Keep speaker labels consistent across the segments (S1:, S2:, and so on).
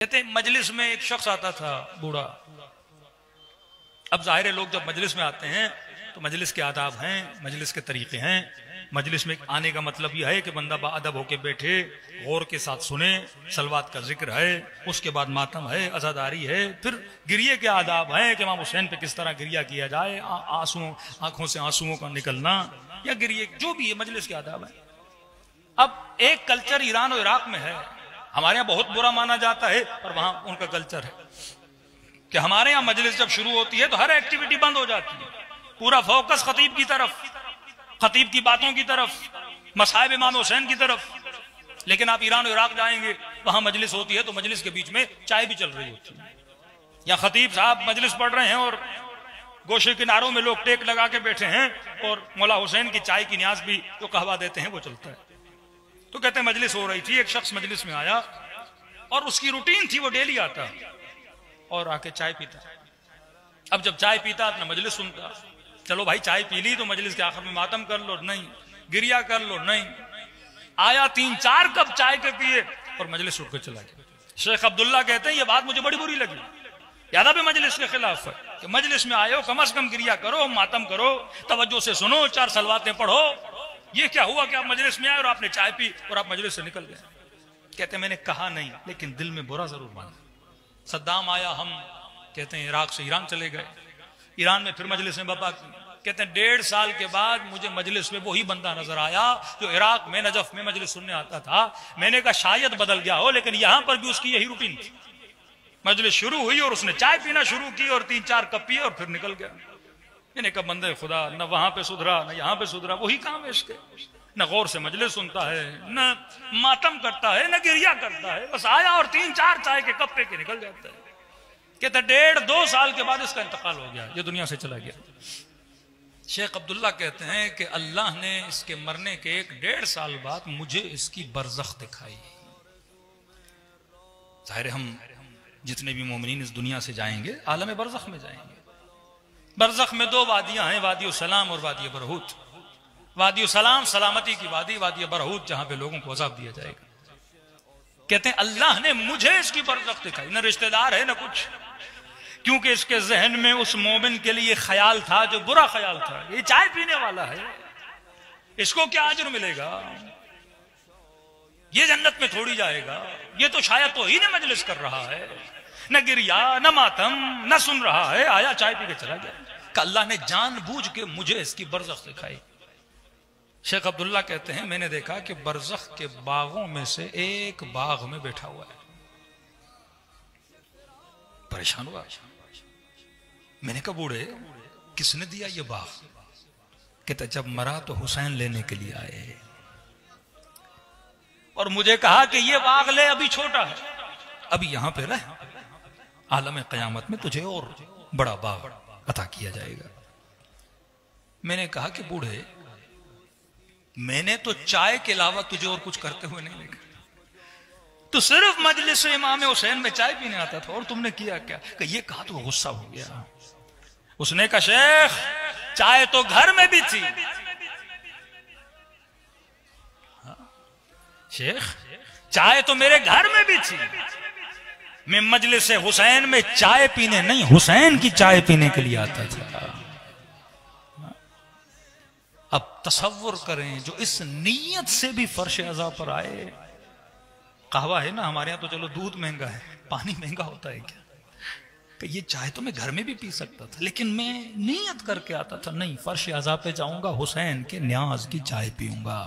S1: کہتے ہیں مجلس میں ایک شخص آتا تھا بوڑھا. اب ظاہر ہے لوگ جب مجلس میں آتے ہیں تو مجلس کے آداب ہیں، مجلس کے طریقے ہیں. مجلس میں آنے کا مطلب یہ ہے کہ بندہ با ادب ہو کے بیٹھے، غور کے ساتھ سنے، صلوات کا ذکر ہے، اس کے بعد ماتم ہے، عزاداری ہے، پھر گریے کے آداب ہیں کہ امام حسین پہ کس طرح گریہ کیا جائے، آنکھوں سے آنسوؤں کا نکلنا یا گریے، جو بھی ہے مجلس کے آداب ہیں. اب ایک کلچر ایران اور عراق میں ہے، ہمارے یہاں بہت برا مانا جاتا ہے اور وہاں ان کا کلچر ہے کہ ہمارے یہاں مجلس جب شروع ہوتی ہے تو ہر ایکٹیویٹی بند ہو جاتی ہے، پورا فوکس خطیب کی طرف، خطیب کی باتوں کی طرف، مصائب امام حسین کی طرف. لیکن آپ ایران و عراق جائیں گے، وہاں مجلس ہوتی ہے تو مجلس کے بیچ میں چائے بھی چل رہی ہوتی ہے، یا خطیب صاحب مجلس پڑھ رہے ہیں اور گوشے کناروں میں لوگ ٹیک لگا کے بیٹھے ہیں اور مولا حسین کی چائے کی نیاز بھی جو قہوہ دیتے ہیں وہ چلتا ہے. تو کہتے ہیں مجلس ہو رہی تھی، ایک شخص مجلس میں آیا اور اس کی روٹین تھی وہ ڈیلی آتا اور آ کے چائے پیتا. اب جب چائے پیتا اپنا مجلس سنتا. چلو بھائی چائے پی لی تو مجلس کے آخر میں ماتم کر لو، نہیں گریہ کر لو، نہیں. آیا 3-4 کپ چائے کے پیے اور مجلس اٹھ کے چلا گیا. شیخ عبداللہ کہتے ہیں یہ بات مجھے بڑی بری لگی، یادہ بھی مجلس کے خلاف ہے کہ مجلس میں آئے ہو کم از کم گریہ کرو، ماتم کرو، توجہ سے سنو، 4 صلواتیں پڑھو. یہ کیا ہوا کہ آپ مجلس میں آئے اور آپ نے چائے پی اور آپ مجلس سے نکل گئے. کہتے ہیں میں نے کہا نہیں لیکن دل میں برا ضرور مانا. صدام آیا، ہم کہتے ہیں عراق سے ایران چلے گئے، ایران میں پھر مجلس میں بپا کی. کہتے ہیں 1.5 سال کے بعد مجھے مجلس میں وہی بندہ نظر آیا جو عراق میں نجف میں مجلس سننے آتا تھا. میں نے کہا شاید بدل گیا ہو، لیکن یہاں پر بھی اس کی یہی روٹین تھی. مجلس شروع ہوئی اور اس نے چائے پینا شروع کی اور 3-4 کپ پیے اور پھر نکل گیا. میں نے کہا بندے خدا نہ وہاں پہ سدھرا نہ یہاں پہ سدھرا، وہی کام ہے اس کے. نہ غور سے مجلس سنتا ہے، نہ ماتم کرتا ہے، نہ گریہ کرتا ہے، بس آیا اور 3-4 چائے کے کپ پہ کے نکل جاتا ہے. کہتا 1.5-2 سال کے بعد اس کا انتقال ہو گیا، یہ دنیا سے چلا گیا. شیخ عبداللہ کہتے ہیں کہ اللہ نے اس کے مرنے کے 1-1.5 سال بعد مجھے اس کی برزخ دکھائی. ظاہر ہم جتنے بھی مومنین اس دنیا سے جائیں گے عالم برزخ میں جائیں گے. برزخ میں 2 وادیاں ہیں، وادی السلام اور وادی برہوت. وادی السلام سلامتی کی وادی، وادی برہوت جہاں پہ لوگوں کو عذاب دیا جائے گا. کہتے ہیں اللہ نے مجھے اس کی برزخ دکھائی، نہ رشتہ دار ہے نہ کچھ، کیونکہ اس کے ذہن میں اس مومن کے لیے خیال تھا جو برا خیال تھا، یہ چائے پینے والا ہے، اس کو کیا اجر ملے گا، یہ جنت میں تھوڑی جائے گا، یہ تو شاید توہین مجلس کر رہا ہے، نہ گریہ نہ ماتم نہ سن رہا ہے، آیا چائے پی کے چلا گیا. کہ اللہ نے جان بوجھ کے مجھے اس کی برزخ دکھائی. شیخ عبداللہ کہتے ہیں میں نے دیکھا کہ برزخ کے باغوں میں سے ایک باغ میں بیٹھا ہوا ہے. پریشان ہوا. میں نے کہا بوڑھے کس نے دیا یہ باغ؟ کہتا جب مرا تو حسین لینے کے لیے آئے اور مجھے کہا کہ یہ باغ لے، ابھی چھوٹا ہے، ابھی یہاں پہ رہ، عالم قیامت میں تجھے اور بڑا باغ عطا کیا جائے گا. میں نے کہا کہ بوڑھے میں نے تو چائے کے علاوہ تجھے اور کچھ کرتے ہوئے نہیں دیکھا، تو صرف مجلس امام حسین میں چائے پینے آتا تھا اور تم نے کیا کیا؟ کہ یہ کہا تو غصہ ہو گیا. اس نے کہا شیخ چائے تو گھر میں بھی تھی. شیخ چائے تو میرے گھر میں بھی تھی، میں مجلس حسین میں چائے پینے نہیں حسین کی چائے پینے کے لیے آتا تھا. اب تصور کریں جو اس نیت سے بھی فرش عزا پر آئے. قہوہ ہے نا ہمارے ہاں تو چلو دودھ مہنگا ہے، پانی مہنگا ہوتا ہے کیا، کہ یہ چائے تو میں گھر میں بھی پی سکتا تھا، لیکن میں نیت کر کے آتا تھا نہیں فرش عزا پہ جاؤں گا، حسین کے نیاز کی چائے پیوں گا.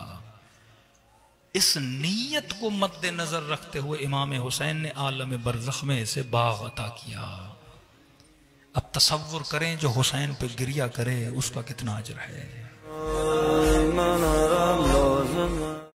S1: اس نیت کو مد نظر رکھتے ہوئے امام حسین نے عالم برزخ میں اسے باغ عطا کیا. اب تصور کریں جو حسین پہ گریہ کرے اس کا کتنا اجر ہے.